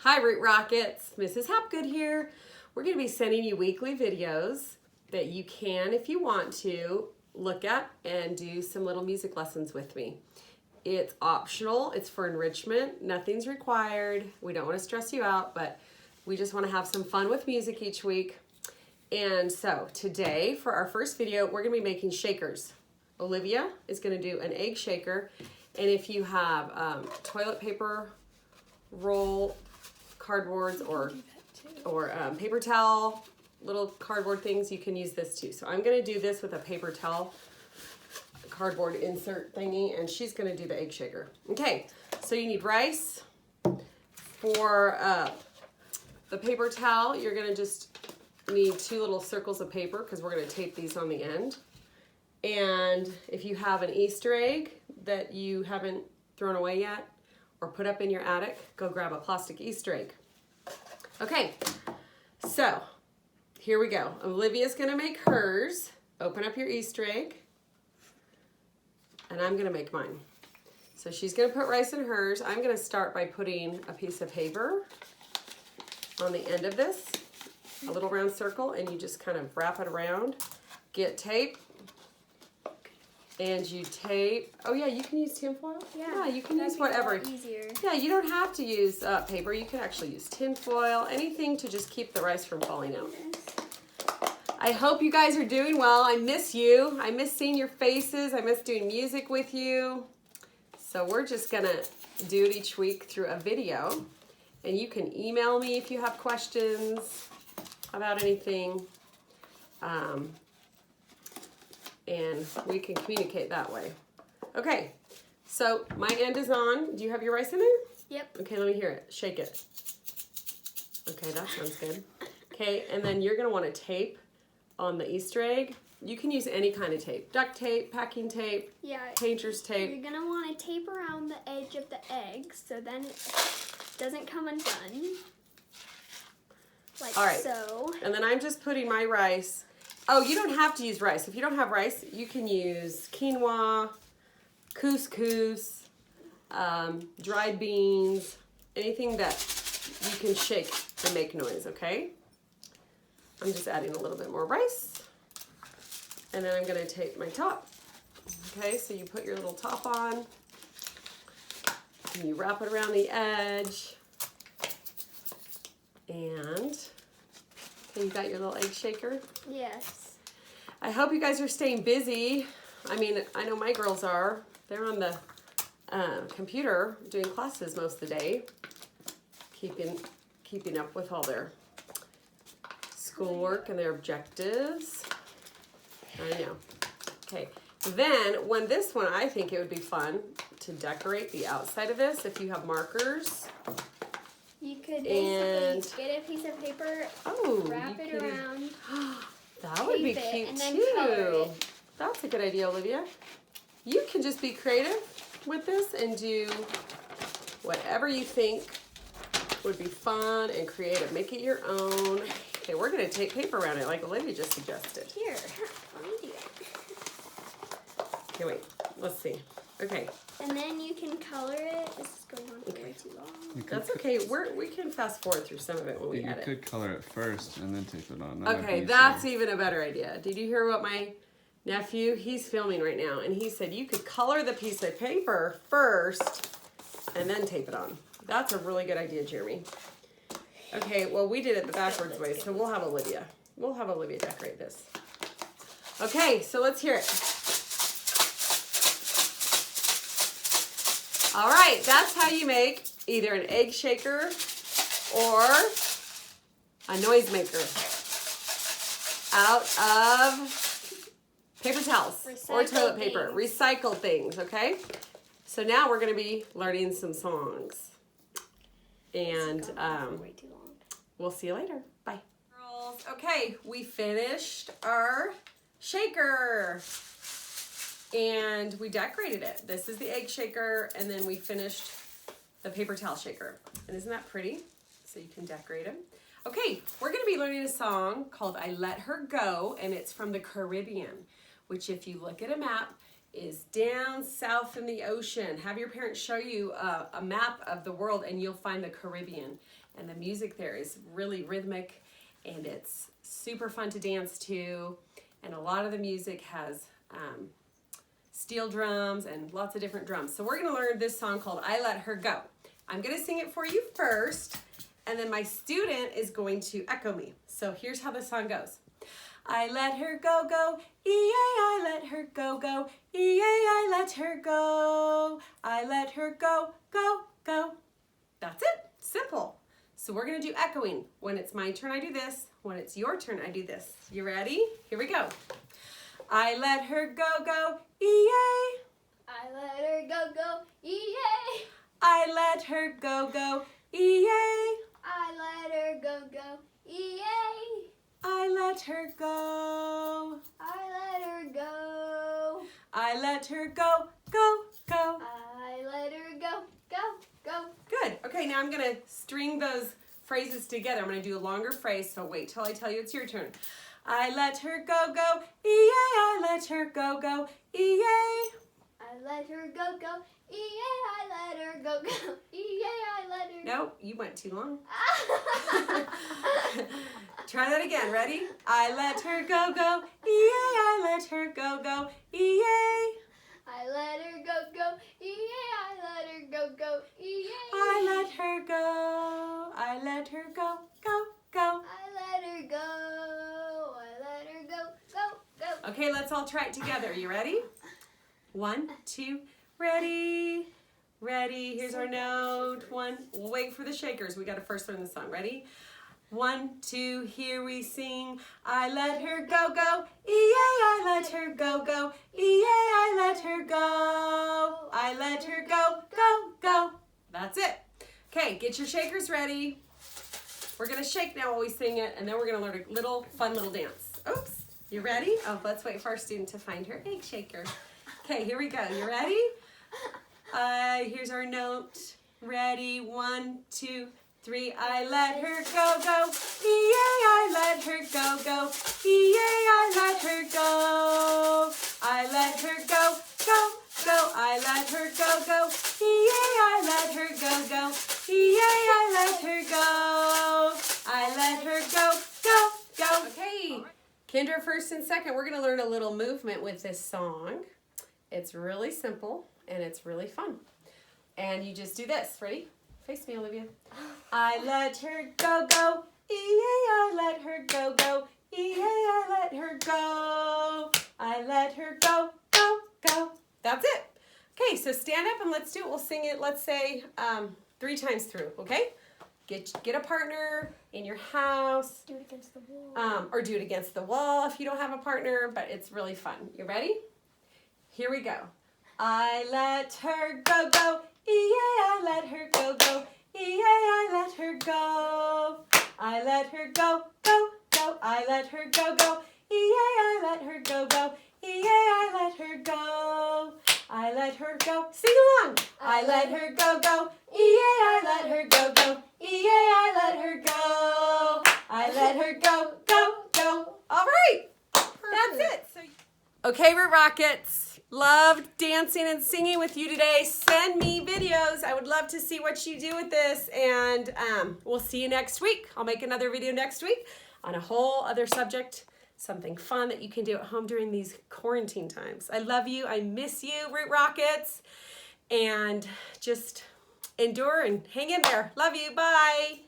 Hi Root Rockets, Mrs. Hapgood here. We're going to be sending you weekly videos that you can, if you want to, look at and do some little music lessons with me. It's optional, it's for enrichment, nothing's required. We don't want to stress you out, but we just want to have some fun with music each week. And so today, for our first video, we're going to be making shakers. Olivia is going to do an egg shaker, and if you have toilet paper roll, cardboards, or paper towel, little cardboard things, you can use this too. So I'm going to do this with a paper towel cardboard insert thingy, and she's going to do the egg shaker. Okay, so you need rice. For the paper towel, you're going to just need 2 little circles of paper because we're going to tape these on the end. And if you have an Easter egg that you haven't thrown away yet or put up in your attic, go grab a plastic Easter egg. Okay, so here we go. Olivia's gonna make hers. Open up your Easter egg. And I'm gonna make mine. So she's gonna put rice in hers. I'm gonna start by putting a piece of paper on the end of this, a little round circle, and you just kind of wrap it around. Get tape. And you tape. Oh yeah, you can use tinfoil. Yeah, you can use whatever. Easier. Yeah, you don't have to use paper. You can actually use tinfoil, anything to just keep the rice from falling out. I hope you guys are doing well. I miss you. I miss seeing your faces. I miss doing music with you. So we're just gonna do it each week through a video, and you can email me if you have questions about anything. And we can communicate that way. Okay, so my end is on. Do you have your rice in there? Yep. Okay, let me hear it. Shake it. Okay, that sounds good. Okay, and then you're gonna want to tape on the Easter egg. You can use any kind of tape. Duct tape, packing tape, painter's tape. You're gonna want to tape around the edge of the egg so then it doesn't come undone. Like all right. So. And then I'm just putting my rice. Oh, you don't have to use rice. If you don't have rice, you can use quinoa, couscous, dried beans, anything that you can shake and make noise, okay? I'm just adding a little bit more rice. And then I'm gonna tape my top. Okay, so you put your little top on, and you wrap it around the edge. And okay, you got your little egg shaker? Yes. I hope you guys are staying busy. I mean, I know my girls are. They're on the computer doing classes most of the day, keeping up with all their schoolwork and their objectives. I know. Okay. Then, when this one, I think it would be fun to decorate the outside of this if you have markers. You could basically get a piece of paper, wrap it around. That would be cute and then too. color it. That's a good idea, Olivia. You can just be creative with this and do whatever you think would be fun and creative. Make it your own. Okay, we're going to tape paper around it like Olivia just suggested. Here, let me do it. Okay, wait. Let's see. Okay. And then you can color it. This is going on for way too long. That's okay. We can fast forward through some of it when we edit. You could color it first and then tape it on. Okay, that's even a better idea. Did you hear what my nephew, he's filming right now, and he said you could color the piece of paper first and then tape it on. That's a really good idea, Jeremy. Okay, well, we did it the backwards way, so we'll have Olivia. We'll have Olivia decorate this. Okay, so let's hear it. All right, that's how you make either an egg shaker or a noisemaker out of paper towels or toilet paper. Recycle things, okay? So now we're going to be learning some songs. And Way too long. We'll see you later. Bye. Girls, okay, we finished our shaker. And we decorated it. This is the egg shaker, and then we finished the paper towel shaker. And isn't that pretty? So you can decorate them. Okay, we're gonna be learning a song called I Let Her Go, and it's from the Caribbean, which if you look at a map, is down south in the ocean. Have your parents show you a map of the world and you'll find the Caribbean. And the music there is really rhythmic and it's super fun to dance to. And a lot of the music has steel drums and lots of different drums. So we're gonna learn this song called I Let Her Go. I'm gonna sing it for you first, and then my student is going to echo me. So here's how the song goes. I let her go, go, E-A, I let her go, go, E-A, I let her go. I let her go, go, go. That's it, simple. So we're gonna do echoing. When it's my turn, I do this. When it's your turn, I do this. You ready? Here we go. I let her go, go, E-A. I let her go, go, E-A. I let her go, go, E-A. I let her go, go, E-A. I let her go. I let her go. I let her go, go, go. I let her go, go, go. Good. Okay, now I'm going to string those phrases together. I'm going to do a longer phrase, so wait till I tell you it's your turn. I let her go, go, E-A. I let her go, go, E-A. I let her go, go, E-A. I let her go, go, E-A. I let her go. Nope, you went too long. Try that again. Ready? I let her go, go, E-A. I let her go, go, E-A. I let her go, go, E-A. I let her go, go, E-A. I let her go. I let her go, go, go. I let her go. I let her go, go, go. Okay, let's all try it together. You ready? 1, 2, ready. Ready. Here's our note. 1. We'll wait for the shakers. We got to first learn the song. Ready? 1, 2, here we sing. I let her go, go, E-A, I let her go, go, E-A, I let her go. I let her go, go, go. That's it. Okay, get your shakers ready. We're going to shake now while we sing it, and then we're going to learn a fun little dance. Oops. You ready? Oh, let's wait for our student to find her egg shaker. Okay, here we go. You ready? Here's our note. Ready? 1, 2, 3. I let her go, go, E-A, I let her go, go, E-A, I let her go. I let her go, go, go. I let her go, go, E-A, I let her go, go, E-A, I let her go. I let her go, go, go. Okay, Kendra first and second, we're gonna learn a little movement with this song. It's really simple and it's really fun. And you just do this. Ready? Face me, Olivia. I let her go, go, E-A, I let her go, go, E-A, I let her go. I let her go, go, go. That's it. Okay, so stand up and let's do it. We'll sing it, let's say, 3 times through, okay? Get a partner in your house. Do it against the wall. Or do it against the wall if you don't have a partner, but it's really fun. You ready? Here we go. I let her go, go, E-A, I let her go, go, E-A, I let her go. I let her go, go, go. I let her go, go, E-A, I let her go, go, E-A, I let her go. I let her go. Sing along. I let her go, go, E-A, I let her go, go, E-A, I let her go. I let her go, go, go. All right. That's it. Okay, Root Rockets. Loved dancing and singing with you today. Send me videos. I would love to see what you do with this. And we'll see you next week. I'll make another video next week on a whole other subject. Something fun that you can do at home during these quarantine times. I love you. I miss you, Root Rockets. And just endure and hang in there. Love you. Bye.